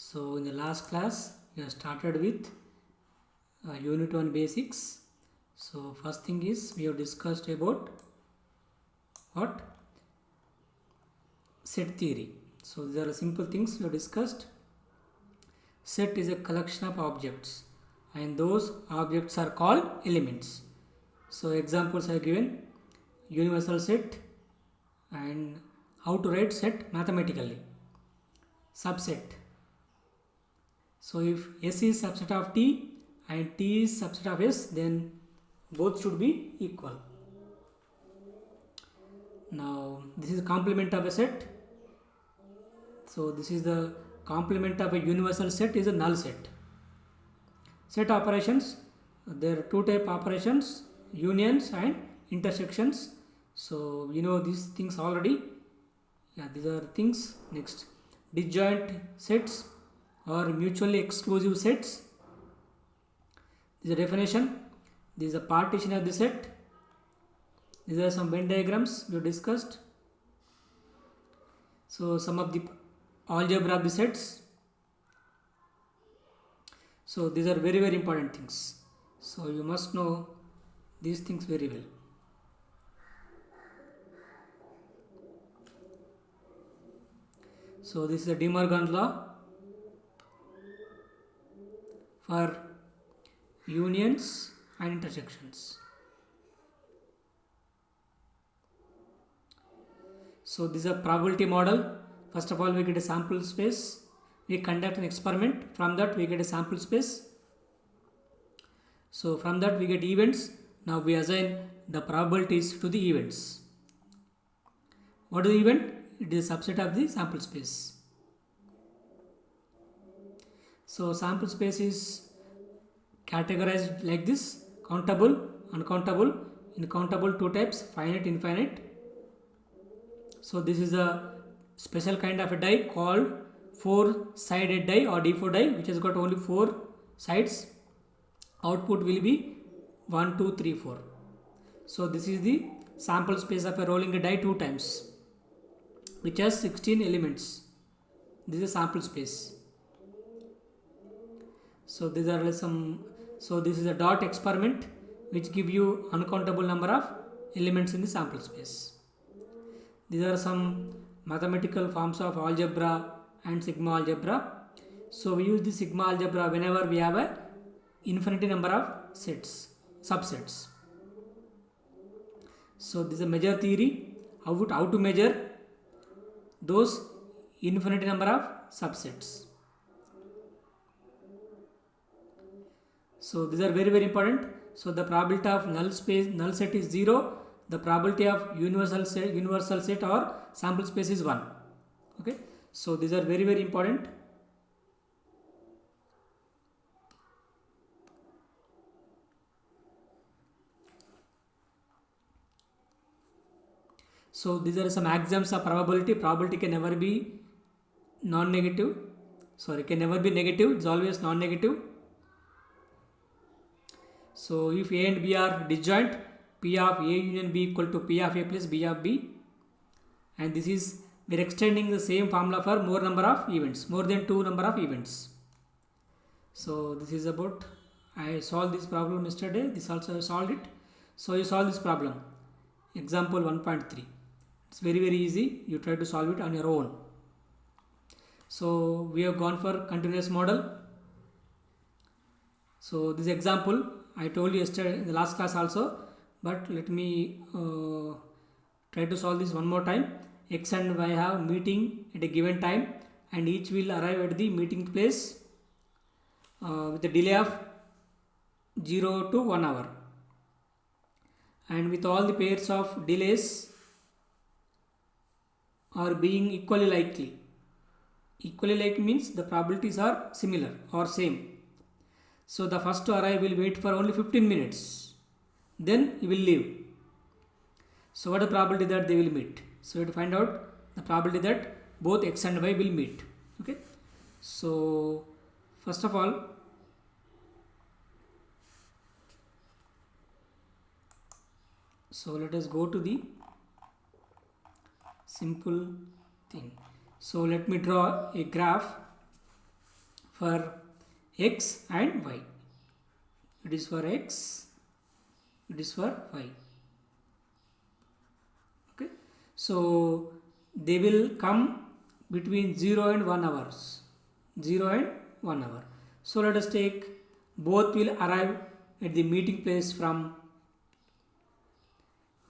So in the last class we have started with unit 1 basics. So first thing is we have discussed about what? Set theory. So these are simple things we have discussed. Set is a collection of objects and those objects are called elements. So examples are given: universal set and how to write set mathematically. Subset. So if S is subset of T and T is subset of S, then both should be equal. Now this is complement of a set. So this is the complement of a universal set is a null set. Set operations, there are two type operations: unions and intersections. So we know these things already. Yeah, these are things. Next, disjoint sets or mutually exclusive sets. This is a definition. This is a partition of the set. These are some Venn diagrams we discussed. So some of the algebra of the sets. So these are very important things. So you must know these things very well. So this is a De Morgan law for unions and intersections. So this is a probability model. First of all, we get a sample space. We conduct an experiment. From that, we get a sample space. So from that, we get events. Now we assign the probabilities to the events. What is the event? It is a subset of the sample space. So sample space is categorized like this: countable, uncountable. In countable, two types: finite, infinite. So this is a special kind of a die called four-sided die or D4 die, which has got only 4 sides. Output will be 1, 2, 3, 4. So this is the sample space of a rolling a die 2 times, which has 16 elements. This is sample space. So these are some. So this is a dot experiment which give you uncountable number of elements in the sample space. These are some mathematical forms of algebra and sigma algebra. So we use the sigma algebra whenever we have a infinity number of sets, subsets. So this is a measure theory. How to measure those infinity number of subsets. So these are very important. So the probability of null set is 0. The probability of universal set or sample space is 1. Okay. So these are very important. So these are some axioms of probability. Probability can never be non-negative. Sorry, can never be negative. It's always non-negative. So if A and B are disjoint, P of A union B equal to P of A plus B of B. And this is, we are extending the same formula for more number of events, more than 2 number of events. So this is about, I solved this problem yesterday. This also I solved it. So you solve this problem. Example 1.3. It's very easy. You try to solve it on your own. So we have gone for continuous model. So this example I told you yesterday in the last class also, but let me try to solve this one more time. X and Y have meeting at a given time and each will arrive at the meeting place with a delay of 0 to 1 hour. And with all the pairs of delays are being equally likely. Equally likely means the probabilities are similar or same. So the first to arrive will wait for only 15 minutes. Then he will leave. So what is the probability that they will meet? So we have to find out the probability that both X and Y will meet. Okay. So first of all, so let us go to the simple thing. So let me draw a graph for x and y. It is for x, it is for y. Okay, so they will come between 0 and 1 hours. 0 and 1 hour. So let us take both will arrive at the meeting place from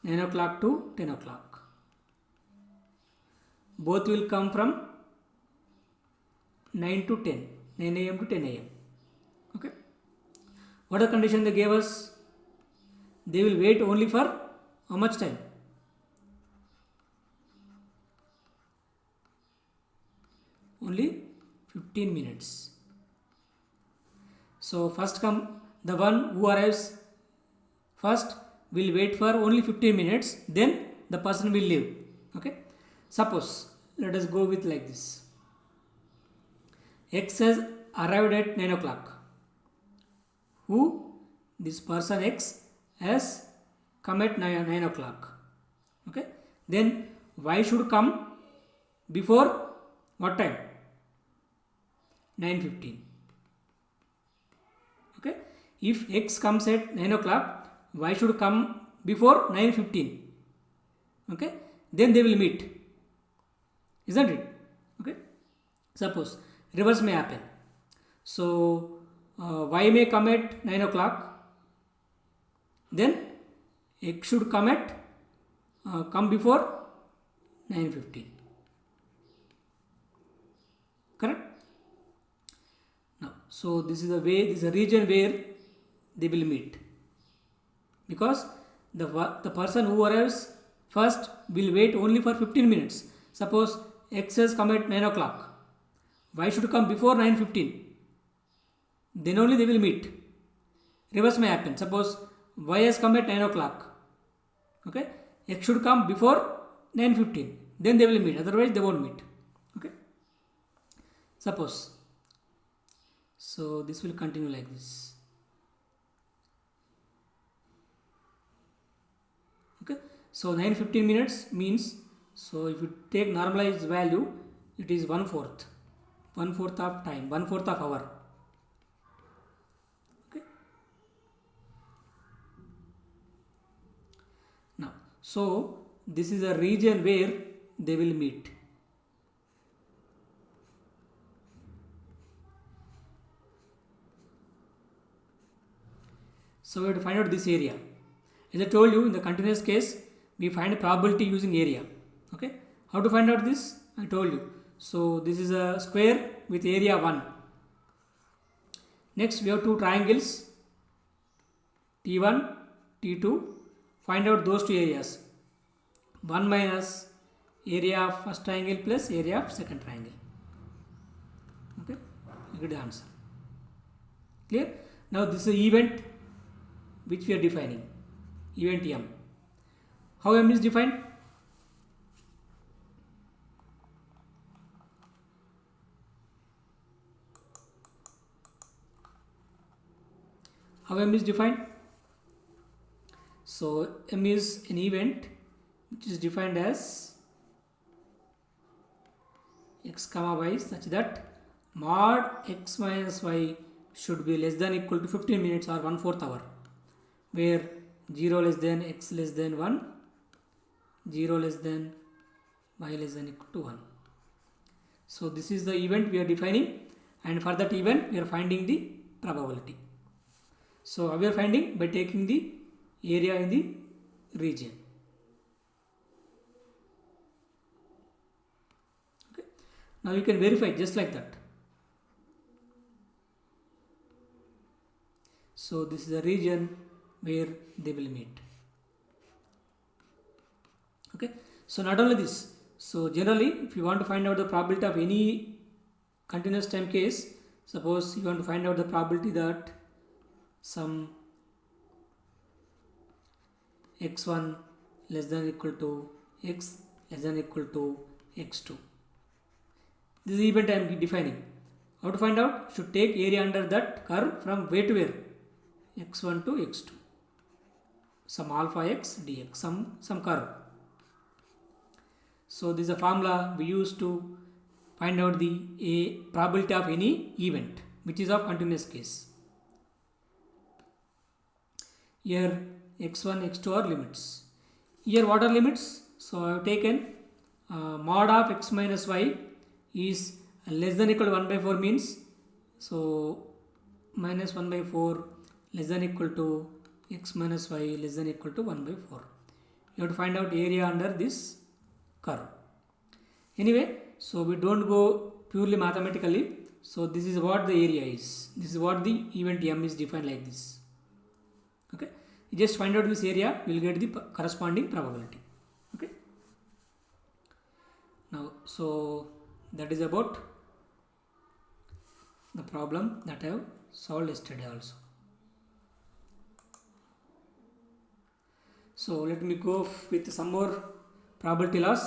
9 o'clock to 10 o'clock. Both will come from 9 to 10, 9 a.m. to 10 a.m. Okay. What are the condition they gave us? They will wait only for how much time? Only 15 minutes. So first come the one who arrives first will wait for only 15 minutes, then the person will leave. Okay. Suppose let us go with like this. X has arrived at 9 o'clock. Who? This person X has come at 9 o'clock. Okay. Then Y should come before what time? 9:15. Okay. If X comes at 9 o'clock, Y should come before 9:15. Okay. Then they will meet. Isn't it? Okay. Suppose reverse may happen. So Y may come at 9 o'clock. Then X should come before 9:15. Correct? Now, so this is the way, this is a region where they will meet. Because the person who arrives first will wait only for 15 minutes. Suppose X has come at 9 o'clock. Y should come before 9:15. Then only they will meet. Reverse may happen. Suppose Y has come at 9 o'clock. Okay. X should come before 9:15. Then they will meet. Otherwise they won't meet. Okay. Suppose. So this will continue like this. Okay. So 9:15 minutes means, so if you take normalized value, it is 1/4. 1/4 of time, 1/4 of hour. Okay. Now, so this is a region where they will meet. So we have to find out this area. As I told you, in the continuous case, we find probability using area. Okay. How to find out this? I told you. So this is a square with area 1. Next we have two triangles, T1, T2. Find out those two areas. 1 minus area of first triangle plus area of second triangle. Okay. You get the answer. Clear? Now this is an event which we are defining. Event M. How M is defined? How M is defined? So M is an event which is defined as x comma y such that mod x minus y should be less than equal to 15 minutes or 1/4 hour, where 0 less than x less than 1, 0 less than y less than equal to 1. So this is the event we are defining, and for that event we are finding the probability. So we are finding by taking the area in the region. Okay. Now you can verify just like that. So this is a region where they will meet. Okay. So not only this. So generally, if you want to find out the probability of any continuous time case, suppose you want to find out the probability that some x1 less than equal to x less than equal to x2. This is the event I am defining. How to find out? Should take area under that curve from where to where? x1 to x2. Some alpha x dx, some curve. So this is a formula we use to find out the probability of any event which is of continuous case. Here x1 x2 are limits. Here what are limits? So I have taken mod of x minus y is less than equal to 1 by 4 means, so minus 1 by 4 less than equal to x minus y less than equal to 1 by 4. You have to find out area under this curve. Anyway, so we don't go purely mathematically. So this is what the area is. This is what the event M is defined like this. Okay, you just find out this area, you will get the corresponding probability. Okay. Now, so that is about the problem that I have solved yesterday also. So let me go with some more probability laws.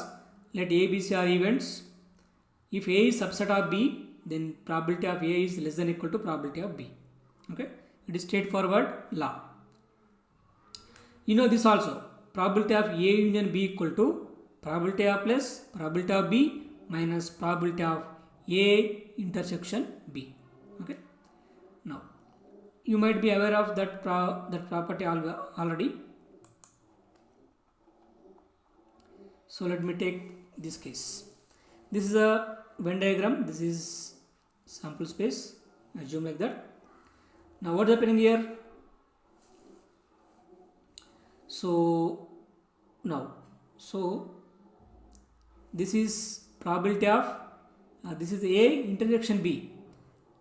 Let A, B, C are events. If A is subset of B, then probability of A is less than equal to probability of B. Okay, it is straightforward law. You know this also. Probability of A union B equal to probability of plus probability of B minus probability of A intersection B. Okay. Now you might be aware of that property already. So let me take this case. This is a Venn diagram. This is sample space. Assume like that. Now what's happening here? So now, so this is probability of this is A intersection B.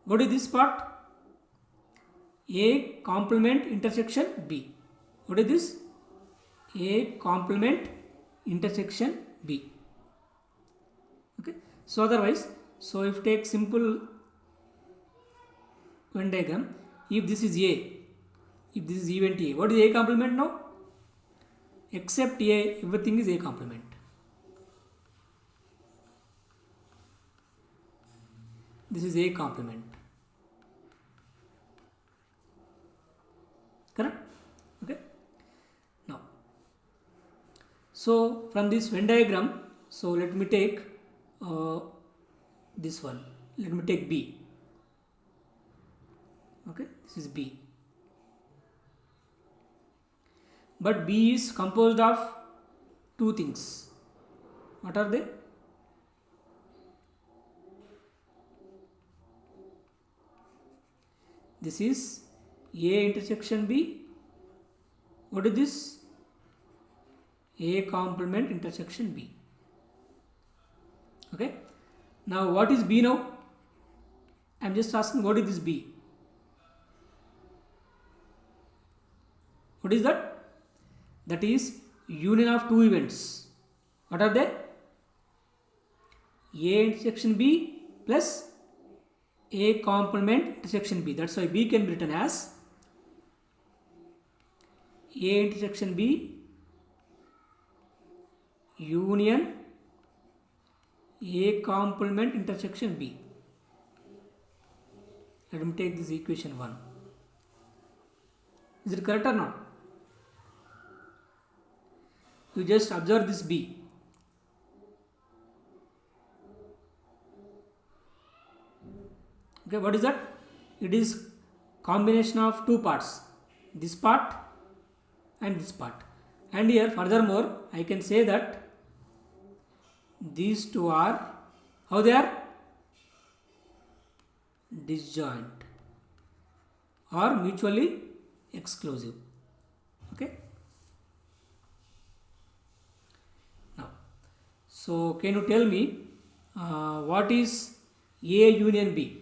What is this part? A complement intersection B. What is this? A complement intersection B. Okay. So otherwise, so if take simple Venn diagram, if this is A, if this is event A, what is A complement now? Except A, everything is A complement. This is A complement. Correct? Okay. Now, so from this Venn diagram, so let me take this one. Let me take B. Okay, this is B. But B is composed of two things. What are they? This is A intersection B. What is this? A complement intersection B. Okay. Now what is B now? I am just asking what is this B? What is that? That is union of two events. What are they? A intersection B plus A complement intersection B. That's why B can be written as A intersection B union A complement intersection B. Let me take this equation 1. Is it correct or not? You just observe this B. Okay, what is that? It is combination of two parts, this part and this part. And here furthermore I can say that these two are, how they are? Disjoint or mutually exclusive. Okay. Now, so can you tell me what is A union B?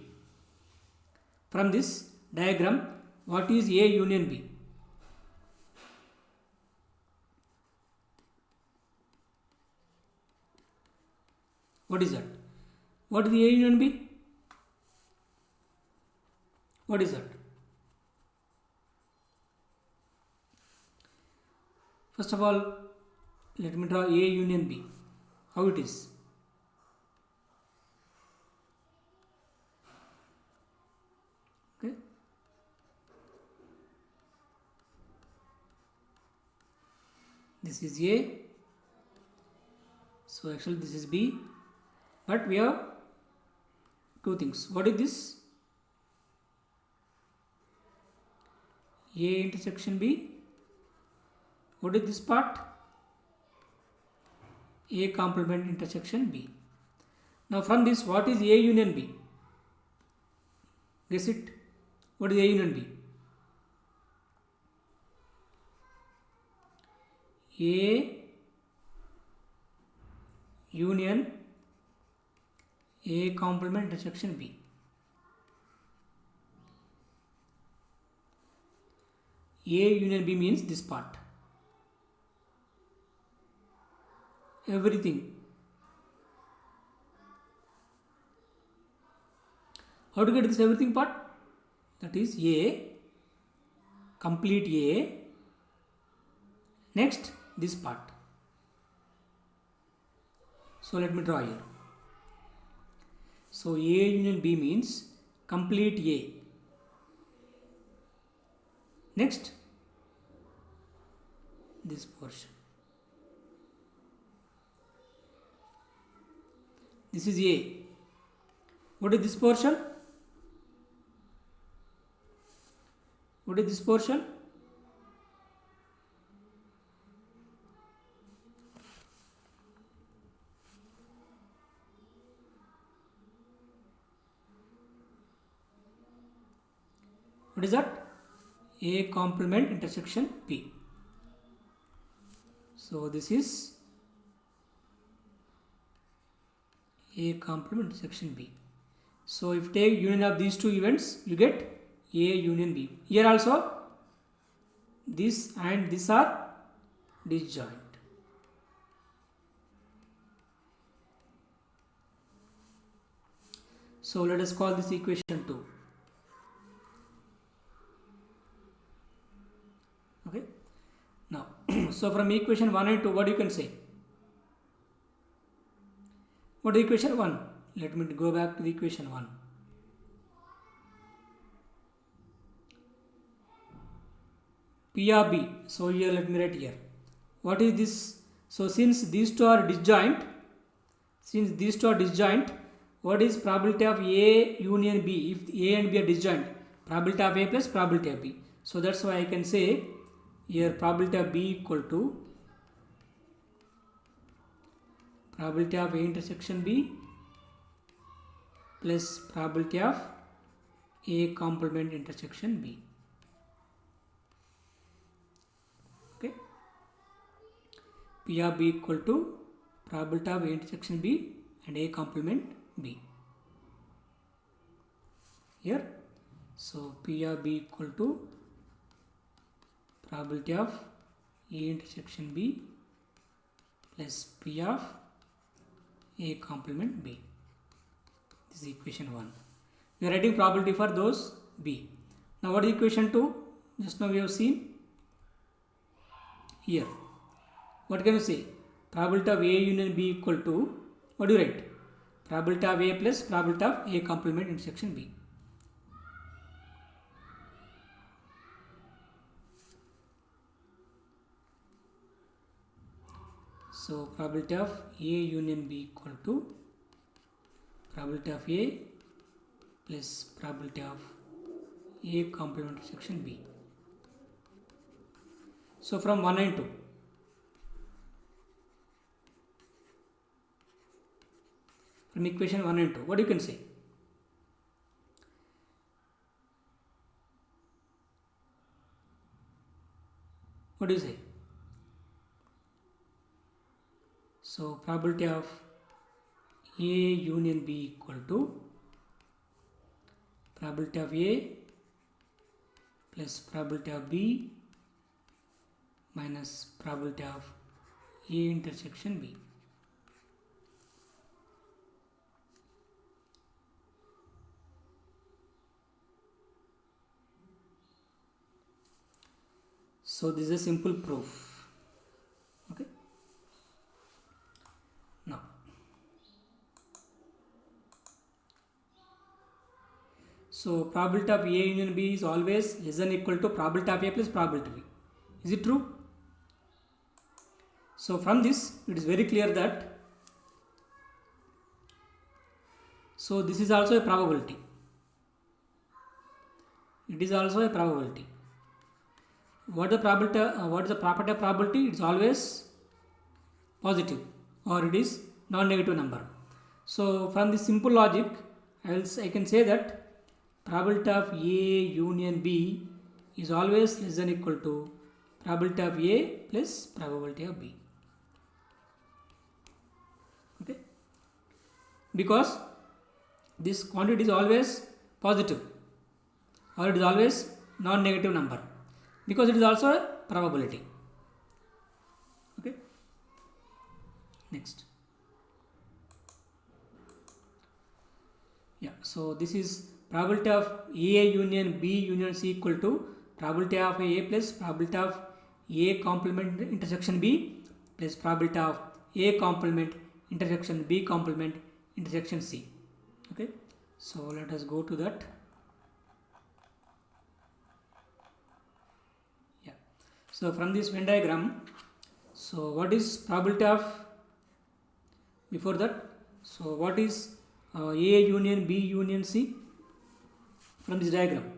From this diagram, what is A union B? What is that? What is A union B? What is that? First of all, let me draw A union B. How it is? Okay. This is A. So actually this is B. But we have two things. What is this? A intersection B. What is this part? A complement intersection B. Now from this, what is A union B? Guess it. What is A union B? A union A complement intersection B. A union B means this part. Everything. How to get this everything part? That is A, complete A. Next, this part. So let me draw here. So A union B means complete A. Next, this portion. This is A. What is this portion? What is this portion? What is that? A complement intersection B. So this is A complement intersection B. So if you take union of these two events, you get A union B. Here also, this and this are disjoint. So let us call this equation 2. Okay. Now, so from equation 1 and 2, what you can say? What is equation 1? Let me go back to the equation 1. P of B. So here let me write here. What is this? So since these two are disjoint, what is probability of A union B? If A and B are disjoint, probability of A plus probability of B. So that's why I can say here probability of B equal to probability of A intersection B plus probability of A complement intersection B. Okay. P of B equal to probability of A intersection B and A complement B. Here, so P of B equal to probability of A intersection B plus P of A complement B. This is equation 1. We are writing probability for those B. Now what is equation 2? Just now we have seen here. What can you say? Probability of A union B equal to, what do you write? Probability of A plus probability of A complement intersection B. So probability of A union B equal to probability of A plus probability of A complement intersection B. So from 1 and 2. From equation 1 and 2, what you can say? What do you say? So probability of A union B equal to probability of A plus probability of B minus probability of A intersection B. So this is a simple proof. Okay. Now, so probability of A union B is always less than or equal to probability of A plus probability of B. Is it true? So from this, it is very clear that So this is also a probability. It is also a probability. What the probability? What is the property of probability? It's always positive, or it is non-negative number. So from this simple logic, I can say that probability of A union B is always less than equal to probability of A plus probability of B. Okay, because this quantity is always positive, or it is always non-negative number, because it is also a probability. Okay, next. Yeah, so this is probability of A union B union C equal to probability of A plus probability of A complement intersection B plus probability of A complement intersection B complement intersection C. Okay, so let us go to that. Yeah, so from this Venn diagram, so what is probability of, before that, so what is A union B union C from this diagram?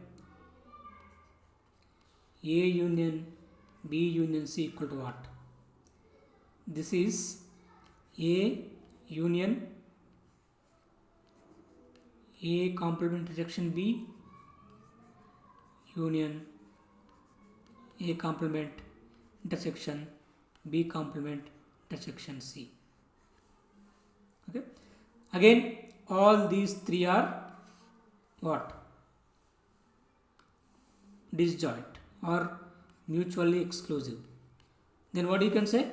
A union B union C equal to what? This is A union A complement intersection B union A complement intersection B complement intersection C. Okay, again all these three are what? Disjoint or mutually exclusive. Then what you can say?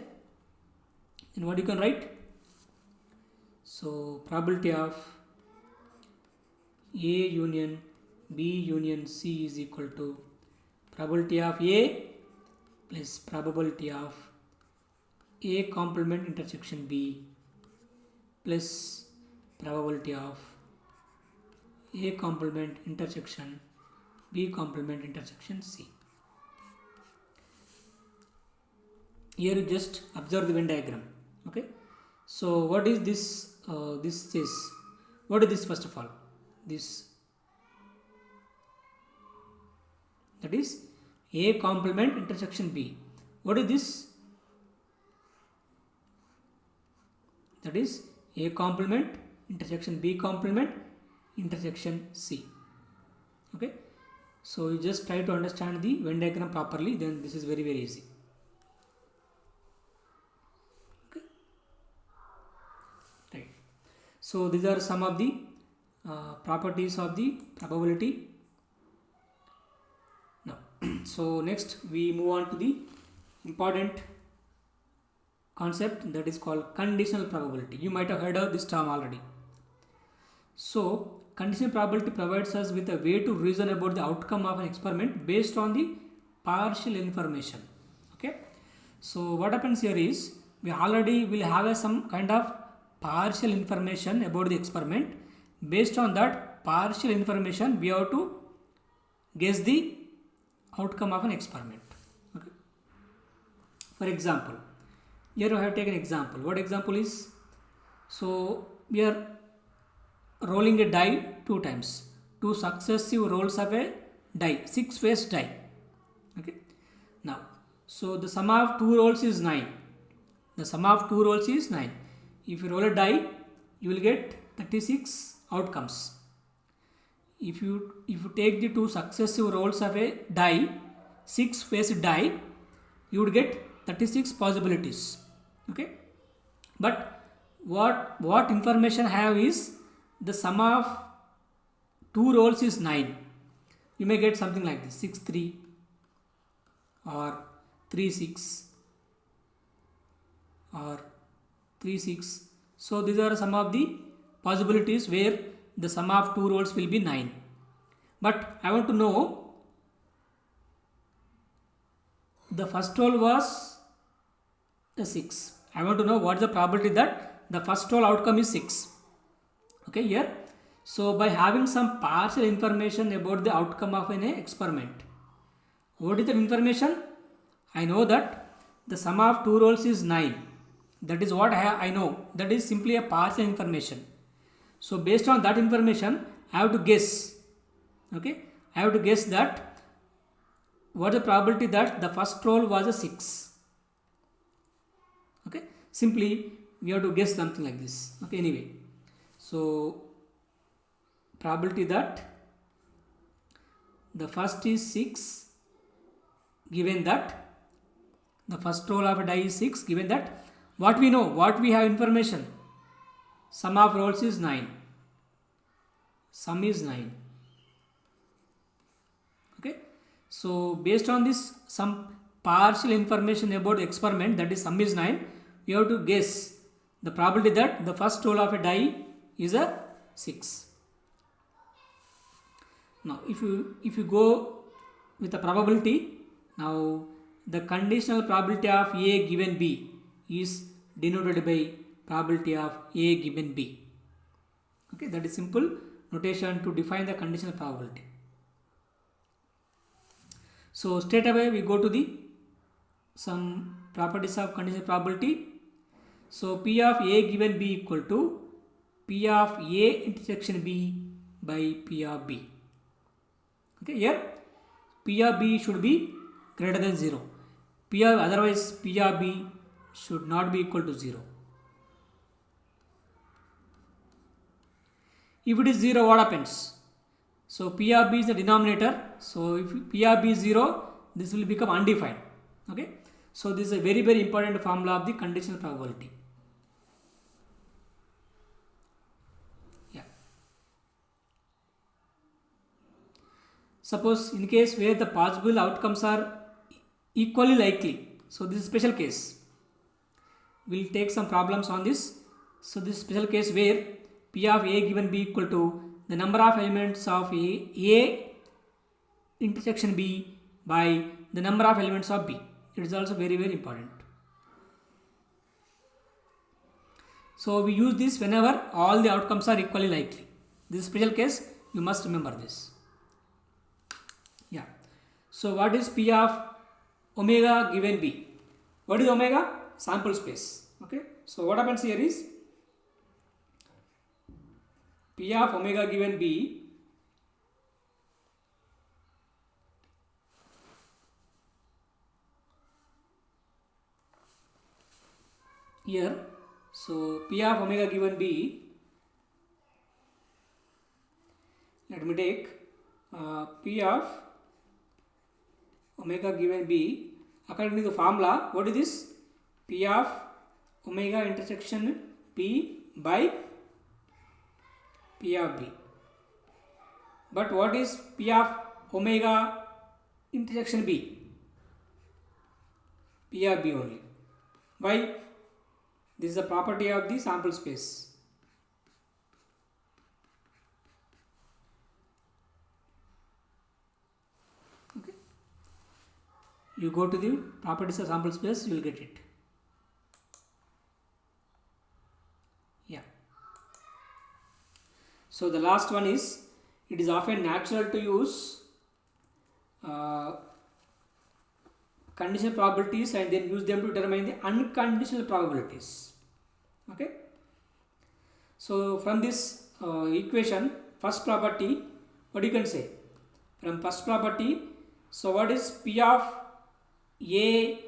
Then what you can write? So probability of A union B union C is equal to probability of A plus probability of A complement intersection B plus probability of A complement intersection B complement intersection C. Here you just observe the Venn diagram. Okay, so what is this? This is, what is this? First of all, this, that is A complement intersection B. What is this? That is A complement intersection B complement intersection C. Okay, so you just try to understand the Venn diagram properly, then this is very easy. Okay, right. So these are some of the properties of the probability. Now, so next we move on to the important concept that is called conditional probability. You might have heard of this term already. So conditional probability provides us with a way to reason about the outcome of an experiment based on the partial information. Okay, so what happens here is, we already will have some kind of partial information about the experiment. Based on that partial information, we have to guess the outcome of an experiment. Okay, for example, here I have taken example. What example is? So we are rolling a die 2 times. 2 successive rolls of a die, 6-faced die. Okay. Now, so the sum of 2 rolls is 9. The sum of 2 rolls is 9. If you roll a die, you will get 36 outcomes. If you take the 2 successive rolls of a die, 6-faced die, you would get 36 possibilities. Okay, but what information I have is, the sum of 2 rolls is 9. You may get something like this, 6 3 or 3 6 or 3 6. So these are some of the possibilities where the sum of 2 rolls will be 9. But I want to know, the first roll was a 6. I want to know what is the probability that the first roll outcome is 6. Okay, here, so by having some partial information about the outcome of an experiment, what is the information? I know that the sum of 2 rolls is 9. That is what I know. That is simply a partial information. So based on that information, I have to guess. Okay, I have to guess that what the probability that the first roll was a 6. Okay, simply we have to guess something like this. Okay, anyway, so probability that the first is 6, given that the first roll of a die is 6, given that what we know, what we have information, sum of rolls is 9. Sum is 9. Okay, so based on this some partial information about the experiment, that is sum is 9, we have to guess the probability that the first roll of a die is a 6. Now if you go with the probability, now the conditional probability of A given B is denoted by probability of A given B. Okay, that is simple notation to define the conditional probability. So straight away we go to the some properties of conditional probability. So P of A given B equal to P of A intersection B by P of B. Okay, here P of B should be greater than 0. Otherwise P of B should not be equal to 0. If it is 0, what happens? So P of B is the denominator. So if P of B is 0, this will become undefined. Okay. So this is a very, very important formula of the conditional probability. Yeah. Suppose in case where the possible outcomes are equally likely. So this is special case. We'll take some problems on this. So this special case where P of A given B equal to the number of elements of A intersection B by the number of elements of B. It is also very, very important. So we use this whenever all the outcomes are equally likely. This special case, you must remember this. Yeah. So what is P of omega given B? What is omega? Sample space. Okay. So what happens here is P of omega given B here. So P of omega given B, let me take P of omega given B according to the formula. What is this? P of omega intersection B by P of B. But what is P of omega intersection B? P of B only. Why? This is a property of the sample space. Okay. You go to the properties of sample space, you will get it. Yeah. So the last one is, it is often natural to use conditional probabilities and then use them to determine the unconditional probabilities. Okay. So from this equation, first property, what you can say? From first property, so what is P of A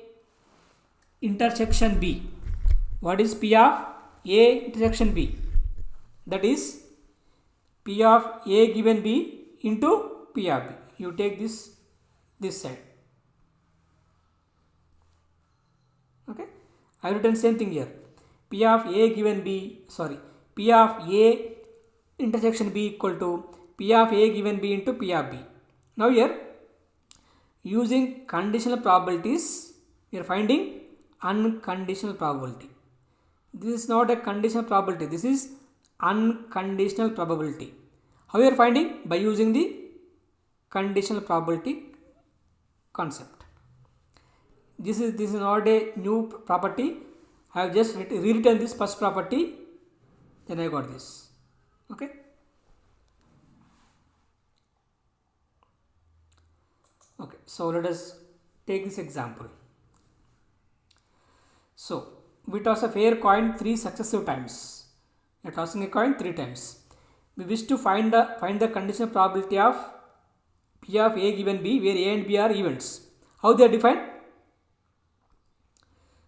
intersection B? What is P of A intersection B? That is P of A given B into P of B. You take this side. Okay. I have written same thing here. P of A given B, P of A intersection B equal to P of A given B into P of B. Now here, using conditional probabilities, we are finding unconditional probability. This is not a conditional probability. This is unconditional probability. How we are finding? By using the conditional probability concept. This is not a new property. I have just rewritten this first property, then I got this. Okay. Okay, so let us take this example. So we toss a fair coin 3 successive times. We are tossing a coin 3 times. We wish to find the conditional probability of P of A given B, where A and B are events. How they are defined?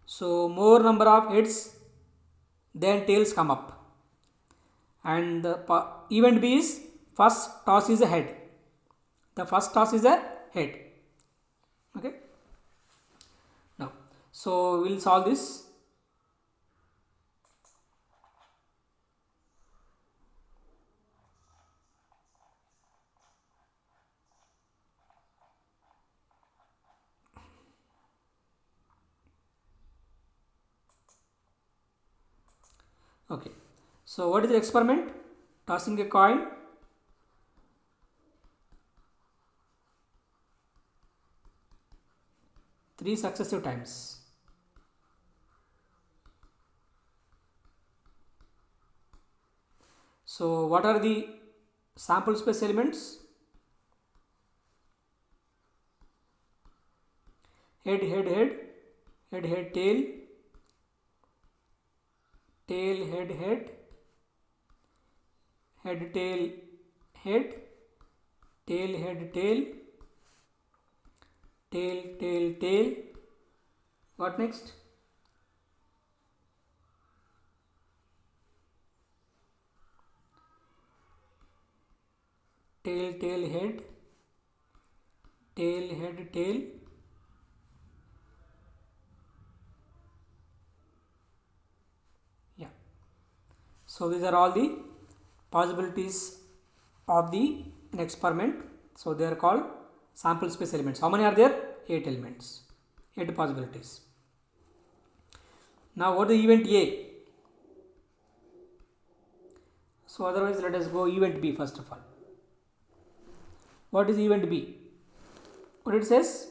So more number of heads than tails come up, and the event B is first toss is a head. The first toss is a head. Okay. Now, so we'll solve this. Okay. So what is the experiment? Tossing a coin. Three successive times. So what are the sample space elements? Head, head, head, head, head, tail, tail, head, head, head, tail, head, tail, head, tail, tail, tail, tail. What next? Tail, tail, head, tail, head, tail. Yeah. So these are all the possibilities of the an experiment. So they are called sample space elements. How many are there? 8 elements, 8 possibilities. Now what is event A? So otherwise let us go event B first of all. What is event B? What it says?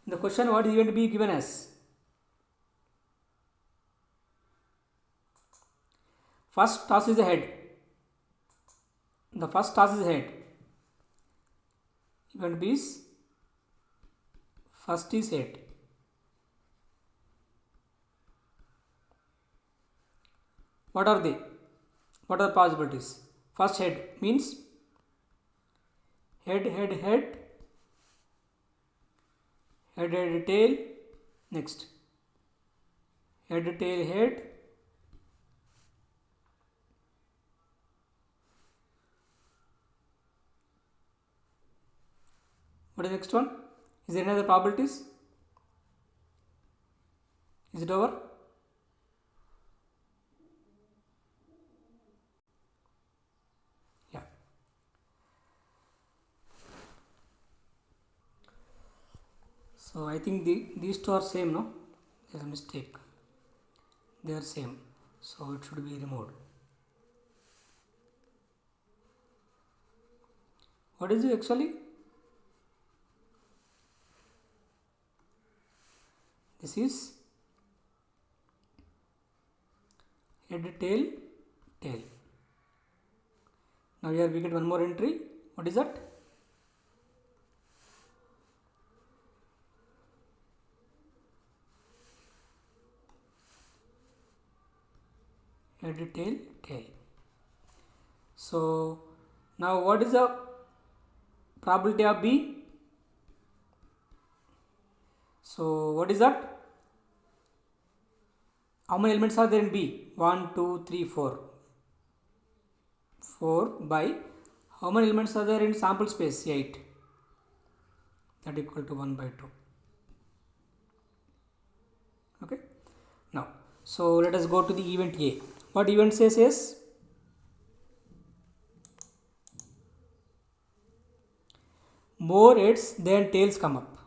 In the question, what is event B given as? First toss is a head. The first toss is head. Event B is first is head. What are they? What are the possibilities? First head means head, head, head, head, head, tail. Next, head, tail, head. What is the next one? Is there any other probabilities? Is it over? Yeah. So I think these two are same, no? There's a mistake. They are same. So it should be removed. What is it actually? This is head, tail, tail. Now here we get one more entry. What is that? Head, tail, tail. So now what is the probability of B? So what is that? How many elements are there in B? 1, 2, 3, 4. 4 by how many elements are there in sample space? 8. That equal to 1 by 2. Okay. Now, so let us go to the event A. What event says is more heads than tails come up.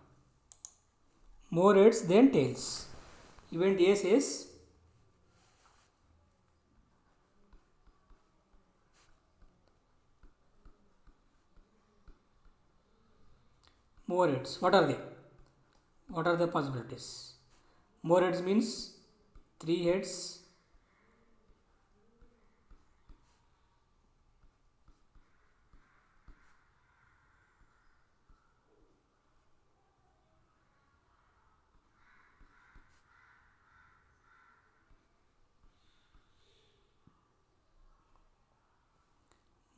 More heads than tails. Event A says more heads. What are they? What are the possibilities? More heads means 3 heads,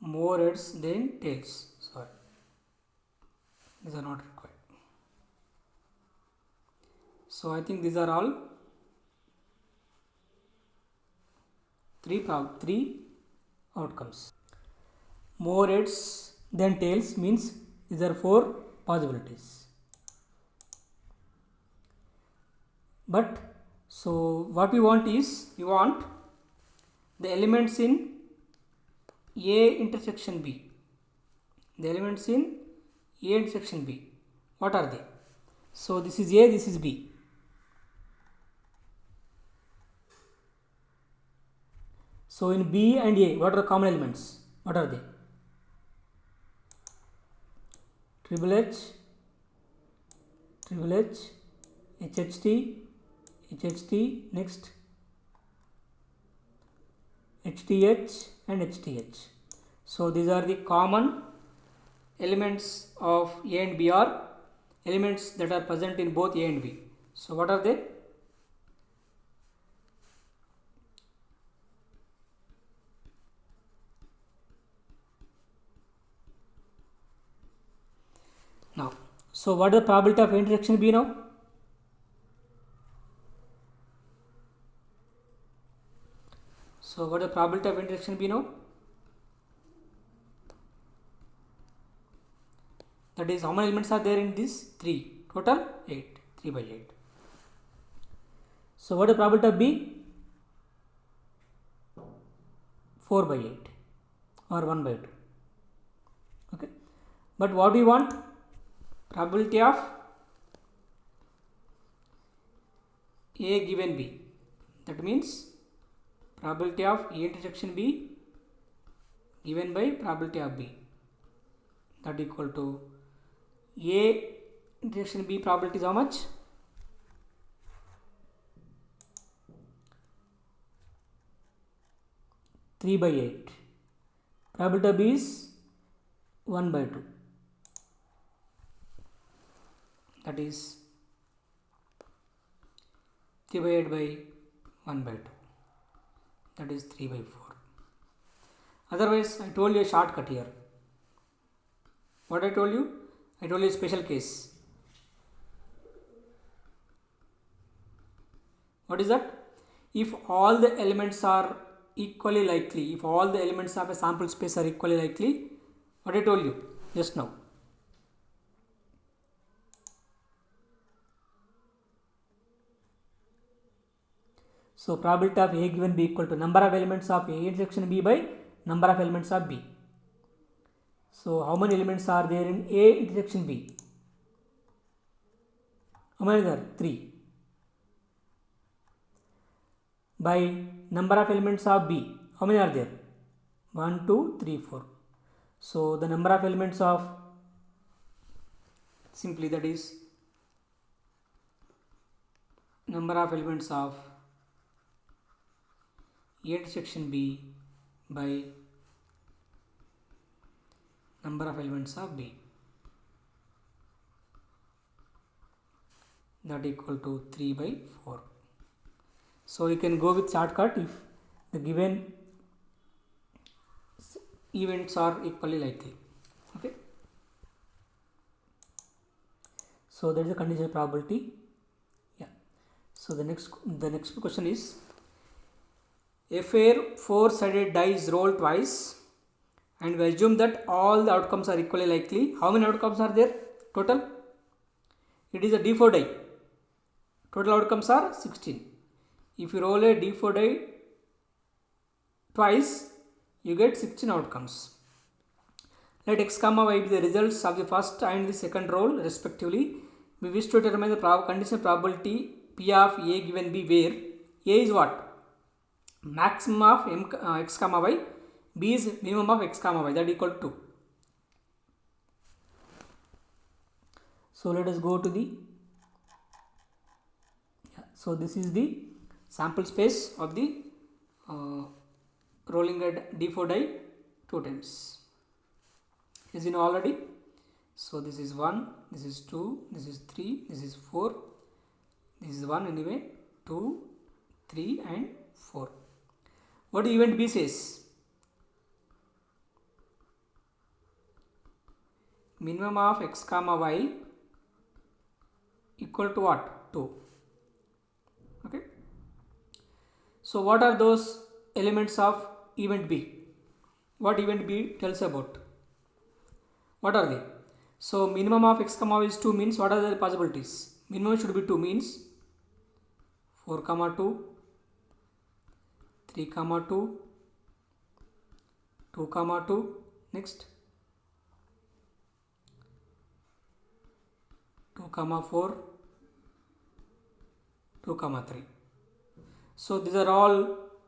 more heads than tails. Sorry, these are not required. So I think these are all three outcomes. More heads than tails means these are 4 possibilities. But so what we want is, we want the elements in A intersection B. The elements in A intersection B, what are they? So this is A, this is B. So in B and A, what are the common elements? What are they? Triple H, HHT, next HTH and HTH. So these are the common elements of A and B, are elements that are present in both A and B. So what are they? Now, so what is the probability of intersection B now? So what is the probability of intersection B now? That is, how many elements are there in this? 3. Total 8. 3 by 8. So what is the probability of B? 4 by 8 or 1 by 2. Okay. But what do we want? Probability of A given B. That means probability of A intersection B given by probability of B, that equal to A intersection B probability is how much? 3 by 8. Probability of B is 1 by 2. That is 3 by 8 by 1 by 2. That is 3 by 4. Otherwise, I told you a shortcut here. What I told you? I told you a special case. What is that? If all the elements are equally likely, if all the elements of a sample space are equally likely, what I told you just now. So probability of A given B equal to number of elements of A intersection B by number of elements of B. So how many elements are there in A intersection B? How many are there? 3. By number of elements of B, how many are there? 1, 2, 3, 4. So the number of elements of, simply that is number of elements of A intersection B by number of elements of B, that equal to 3 by 4. So you can go with shortcut if the given events are equally likely. Okay. So that is the conditional probability. Yeah. So the next question is, a fair 4-sided die is rolled twice and we assume that all the outcomes are equally likely. How many outcomes are there total? It is a D4 die. Total outcomes are 16. If you roll a D4 die twice, you get 16 outcomes. Let x comma y be the results of the first and the second roll respectively. We wish to determine the conditional probability P of A given B, where A is what? Maximum of x comma y, B is minimum of x comma y, that equal to 2. So let us go to the, so this is the sample space of the rolling a D4 die 2 times. As you know already. So this is 1, this is 2, this is 3, this is 4, this is 1 anyway, 2, 3 and 4. What event B says? minimum of x comma y equal to what? 2. Okay. So what are those elements of event B? What event B tells about? What are they? So minimum of x comma y is 2 means what are the possibilities? Minimum should be 2 means 4 comma 2, 3 comma 2, 2 comma 2, next 2 comma 4, 2 comma 3. So these are all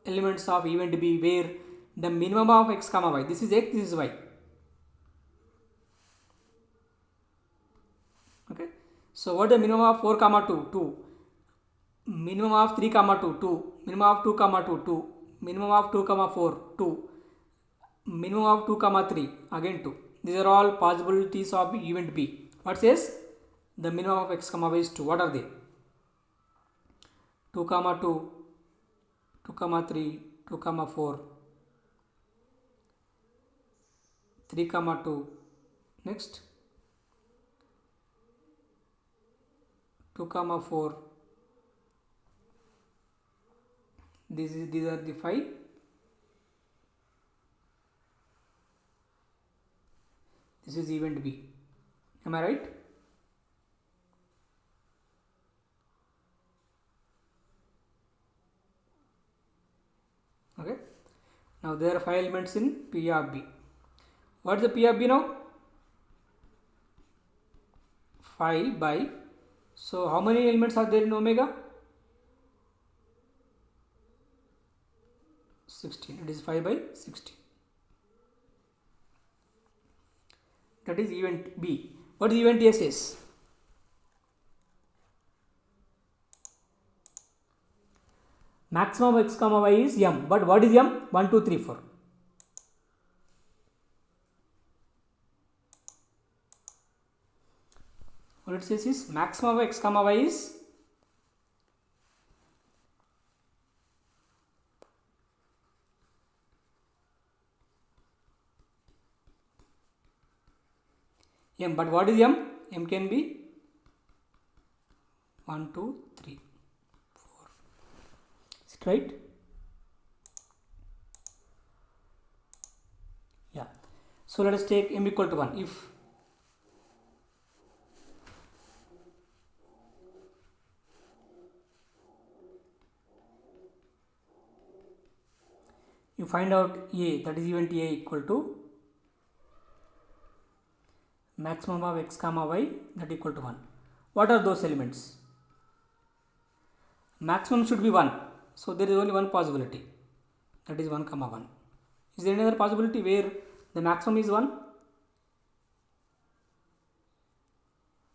elements of event B where the minimum of x comma y, this is x, this is y. Okay. So what is the minimum of 4 comma 2? 2. Minimum of 3 comma 2, 2. Minimum of 2 comma 2, 2. Minimum of 2 comma 4, 2. Minimum of 2 comma 3, again 2. These are all possibilities of event B. What says? The minimum of x comma y is 2. What are they? 2 comma 2, 2 comma 3, 2 comma 4, 3 comma 2, next 2 comma 4. These are the 5. This is event B. Am I right? Okay. Now there are 5 elements in P of B. What is the P of B now? 5 by. So how many elements are there in omega? 16. It is 5 by 16. That is event B. What is event A says? Maximum of x comma y is m. But what is m? 1, 2, 3, 4. What it says is maximum of x comma y is m. But what is m? M can be 1, 2, 3, 4. Is it right? Yeah. So let us take m equal to 1. If you find out A, that is event A equal to maximum of x comma y, that equal to 1. What are those elements? Maximum should be 1. So there is only one possibility, that is 1 comma 1. Is there any other possibility where the maximum is 1?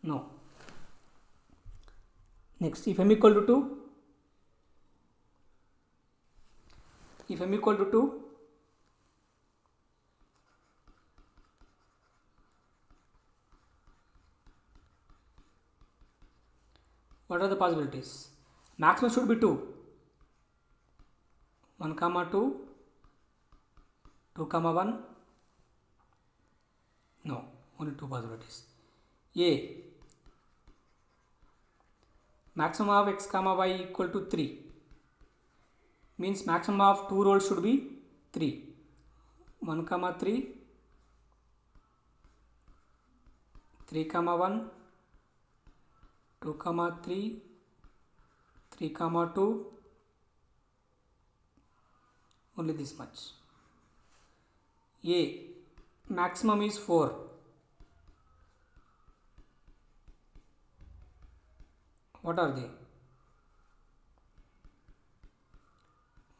No. Next, if m equal to 2, if m equal to 2, what are the possibilities? Maximum should be 2. 1 comma 2, 2 comma 1. No, only 2 possibilities. A, maximum of x comma y equal to 3. Means maximum of 2 rows should be 3. 1 comma 3, 3 comma 1, 2 comma 3, 3 comma 2, only this much. A, maximum is 4. What are they?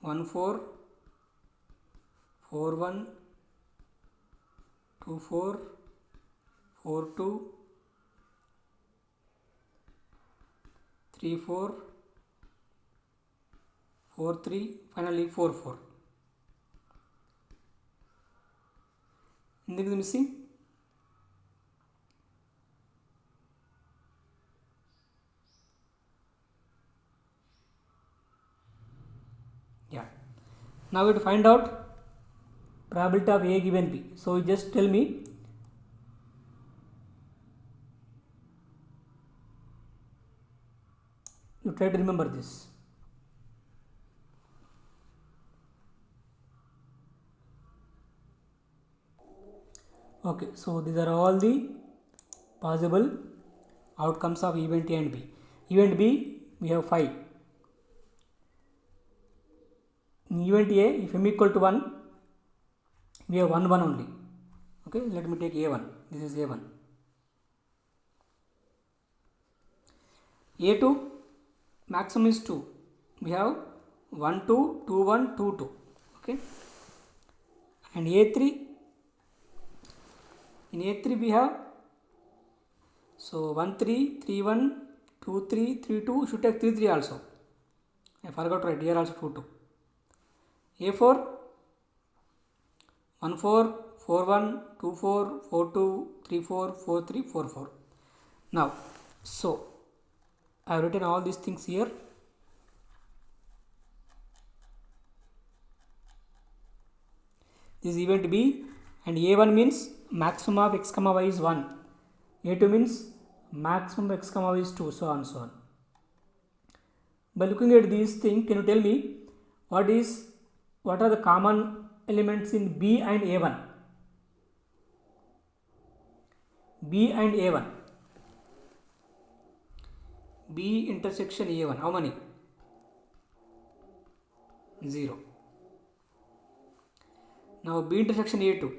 1 4, 4 1, 2 4, 4 2, 3 4, 4 3, finally 4 4. Anything is missing? Yeah. Now we have to find out probability of A given B. So you just tell me try to remember this. Okay, so these are all the possible outcomes of event A and B. Event B, we have 5. In event A, if m equal to 1, we have 1 only. Okay, let me take A1. This is A1. A2, maximum is 2. We have 1 2, 2 1, 2 2. Okay, and A3, in A3 we have, so 1 3, 3 1, 2 3, 3 2, should take 3 3 also. I forgot to write here also 2 2. A4, 1 4, 4 1, 2 4, 4 2, 3 4, 4 3, 4 4. Now, so I have written all these things here. This is event B, and A1 means maximum of x comma y is 1. A2 means maximum of x comma y is 2, so on so on. By looking at these things, can you tell me what are the common elements in B and A1? B and A1. B intersection A1, how many? 0. Now B intersection A2.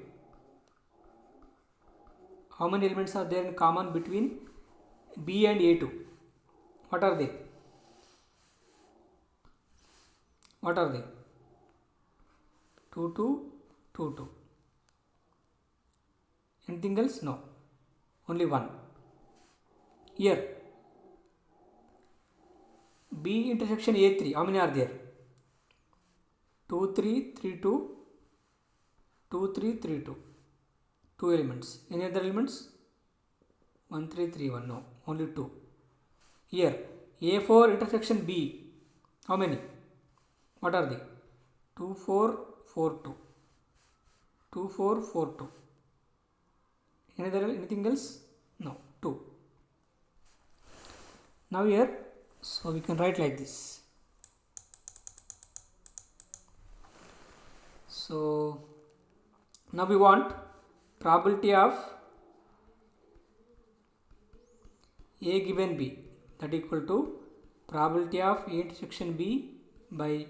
How many elements are there in common between B and A2? What are they? What are they? 2 2, 2 2. Anything else? No. Only 1. Here B intersection A3, how many are there? 2 3, 3 2, 2 3, 3 2. 2 elements. Any other elements? 1 3 3 1. No, only 2. Here A4 intersection B, how many? What are they? 2 4, 4 2. 2 4, 4 2. Anything else? No, 2. Now here, so we can write like this. So now we want probability of A given B, that equal to probability of A intersection B by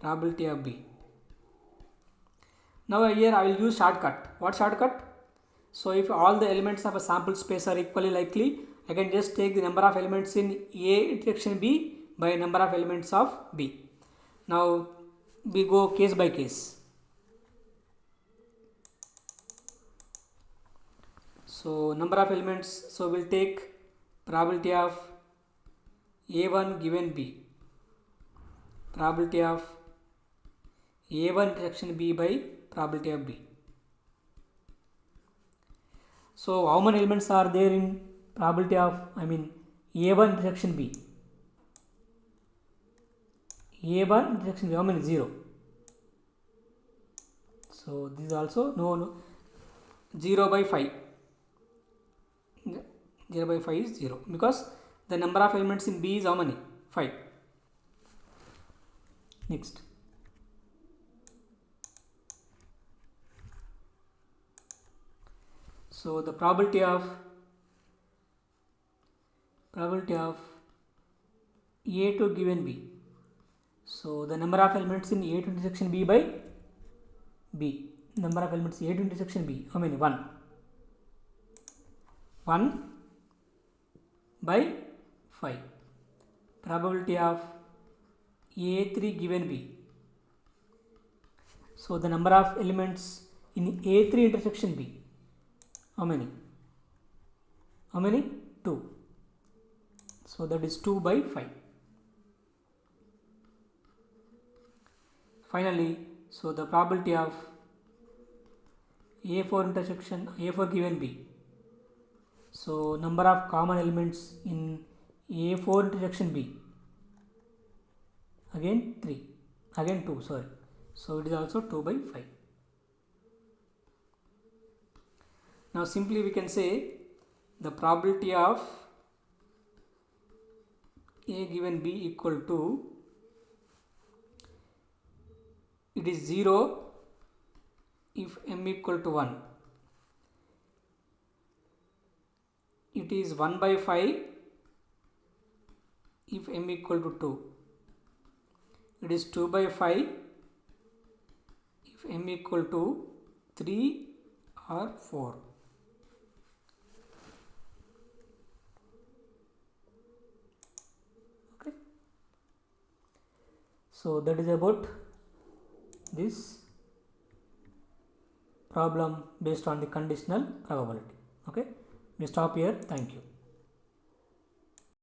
probability of B. Now here I will use shortcut. What shortcut? So if all the elements of a sample space are equally likely, I can just take the number of elements in A intersection B by number of elements of B. Now we go case by case. So number of elements, so we'll take probability of A1 given B, probability of A1 intersection B by probability of B. So how many elements are there in probability of, A1 intersection B? A1 intersection B, how many? 0. So this is also no 0 by 5. 0 by 5 is 0 because the number of elements in B is how many? 5. Next. So the probability of A2 given B. So the number of elements in A2 intersection B by B. Number of elements A2 intersection B. How many? 1. 1 by 5. Probability of A3 given B. So the number of elements in A3 intersection B. How many? 2. So that is 2 by 5. Finally, so the probability of A4 given B. So number of common elements in A4 intersection B. Again 3. Again 2, sorry. So it is also 2 by 5. Now simply we can say the probability of A given B equal to, it is 0 if m equal to 1. It is 1 by 5 if m equal to 2. It is 2 by 5 if m equal to 3 or 4. Okay. So that is about this problem based on the conditional probability. Okay. We stop here. Thank you.